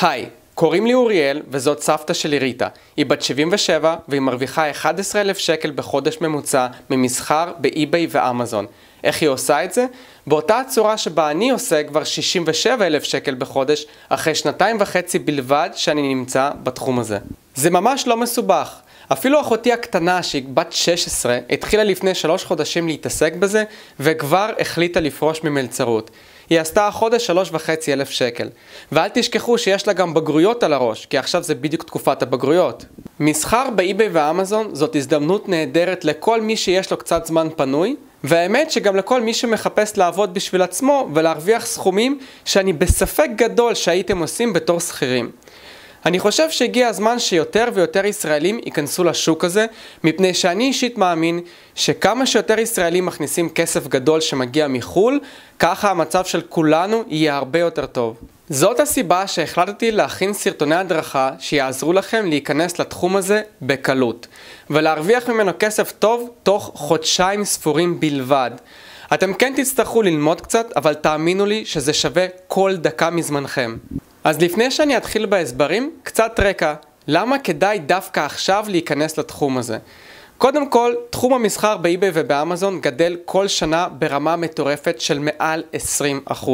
היי, קוראים לי אוריאל וזאת סבתא שלי ריטה. היא בת 77 והיא מרוויחה 11,000 שקל בחודש ממוצע ממסחר באי-ביי ואמזון. איך היא עושה את זה? באותה הצורה שבה אני עושה כבר 67,000 שקל בחודש אחרי 2.5 בלבד שאני נמצא בתחום הזה. זה ממש לא מסובך. אפילו אחותי הקטנה שהיא בת 16 התחילה לפני 3 חודשים להתעסק בזה וכבר החליטה לפרוש ממלצרות. היא עשתה החודש 3,500 שקל. ואל תשכחו שיש לה גם בגרויות על הראש, כי עכשיו זה בדיוק תקופת הבגרויות. מסחר באי-ביי ואמזון זאת הזדמנות נהדרת לכל מי שיש לו קצת זמן פנוי, והאמת שגם לכל מי שמחפש לעבוד בשביל עצמו ולהרוויח סכומים שאני בספק גדול שהייתם עושים בתור שכירים. אני חושב שהגיע הזמן שיותר ויותר ישראלים ייכנסו לשוק הזה, מפני שאני אישית מאמין שכמה שיותר ישראלים מכניסים כסף גדול שמגיע מחול, ככה המצב של כולנו יהיה הרבה יותר טוב. זאת הסיבה שהחלטתי להכין סרטוני הדרכה שיעזרו לכם להיכנס לתחום הזה בקלות, ולהרוויח ממנו כסף טוב תוך חודשיים ספורים בלבד. אתם כן תצטרכו ללמוד קצת, אבל תאמינו לי שזה שווה כל דקה מזמנכם. אז לפני שאני אתחיל בהסברים, קצת רקע, למה כדאי דווקא עכשיו להיכנס לתחום הזה? קודם כל, תחום המסחר באי-ביי ובאמזון גדל כל שנה ברמה מטורפת של מעל 20%.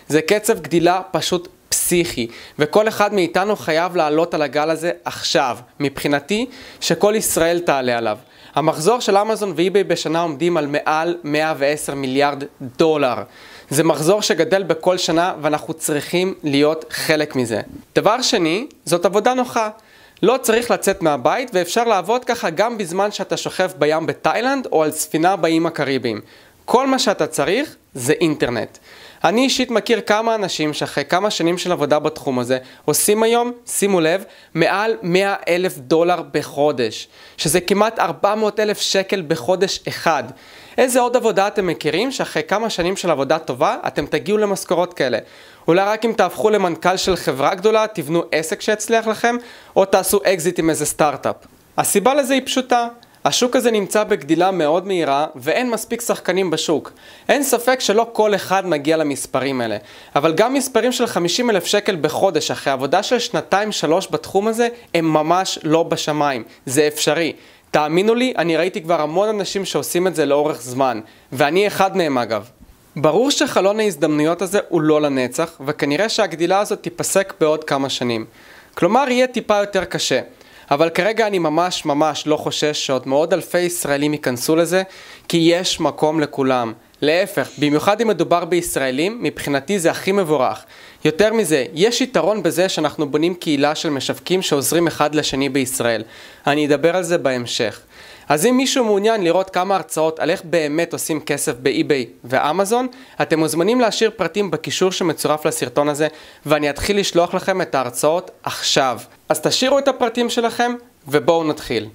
זה קצב גדילה פשוט פסיכי, וכל אחד מאיתנו חייב לעלות על הגל הזה עכשיו. מבחינתי, שכל ישראל תעלה עליו. המחזור של אמזון ואי-ביי בשנה עומדים על מעל 110 מיליארד דולר. זה מחזור שגדל בכל שנה ואנחנו צריכים להיות חלק מזה. דבר שני, זאת עבודה נוחה. לא צריך לצאת מהבית ואפשר לעבוד ככה גם בזמן שאתה שוכב בים בתאילנד או על ספינה באיים הקריביים. כל מה שאתה צריך זה אינטרנט. אני אישית מכיר כמה אנשים שאחרי כמה שנים של עבודה בתחום הזה עושים היום, שימו לב, מעל 100,000 דולר בחודש, שזה כמעט 400,000 שקל בחודש אחד. איזה עוד עבודה אתם מכירים שאחרי כמה שנים של עבודה טובה אתם תגיעו למשכורות כאלה? אולי רק אם תהפכו למנכ"ל של חברה גדולה, תבנו עסק שיצליח לכם, או תעשו אקזיט עם איזה סטארט-אפ. הסיבה לזה היא פשוטה. השוק הזה נמצא בגדילה מאוד מהירה ואין מספיק שחקנים בשוק. אין ספק שלא כל אחד מגיע למספרים האלה. אבל גם מספרים של 50,000 שקל בחודש אחרי עבודה של 2-3 בתחום הזה הם ממש לא בשמיים. זה אפשרי. תאמינו לי, אני ראיתי כבר המון אנשים שעושים את זה לאורך זמן. ואני אחד מהם אגב. ברור שחלון ההזדמנויות הזה הוא לא לנצח, וכנראה שהגדילה הזאת תיפסק בעוד כמה שנים. כלומר, יהיה טיפה יותר קשה. אבל כרגע אני ממש לא חושש שעוד מאוד אלפי ישראלים ייכנסו לזה, כי יש מקום לכולם. להפך, במיוחד אם מדובר בישראלים, מבחינתי זה הכי מבורך. יותר מזה, יש יתרון בזה שאנחנו בונים קהילה של משווקים שעוזרים אחד לשני בישראל. אני אדבר על זה בהמשך. אז אם מישהו מעוניין לראות כמה הרצאות על איך באמת עושים כסף באי-ביי ואמזון, אתם מוזמנים להשאיר פרטים בקישור שמצורף לסרטון הזה, ואני אתחיל לשלוח לכם את ההרצאות עכשיו. אז תשאירו את הפרטים שלכם ובואו נתחיל.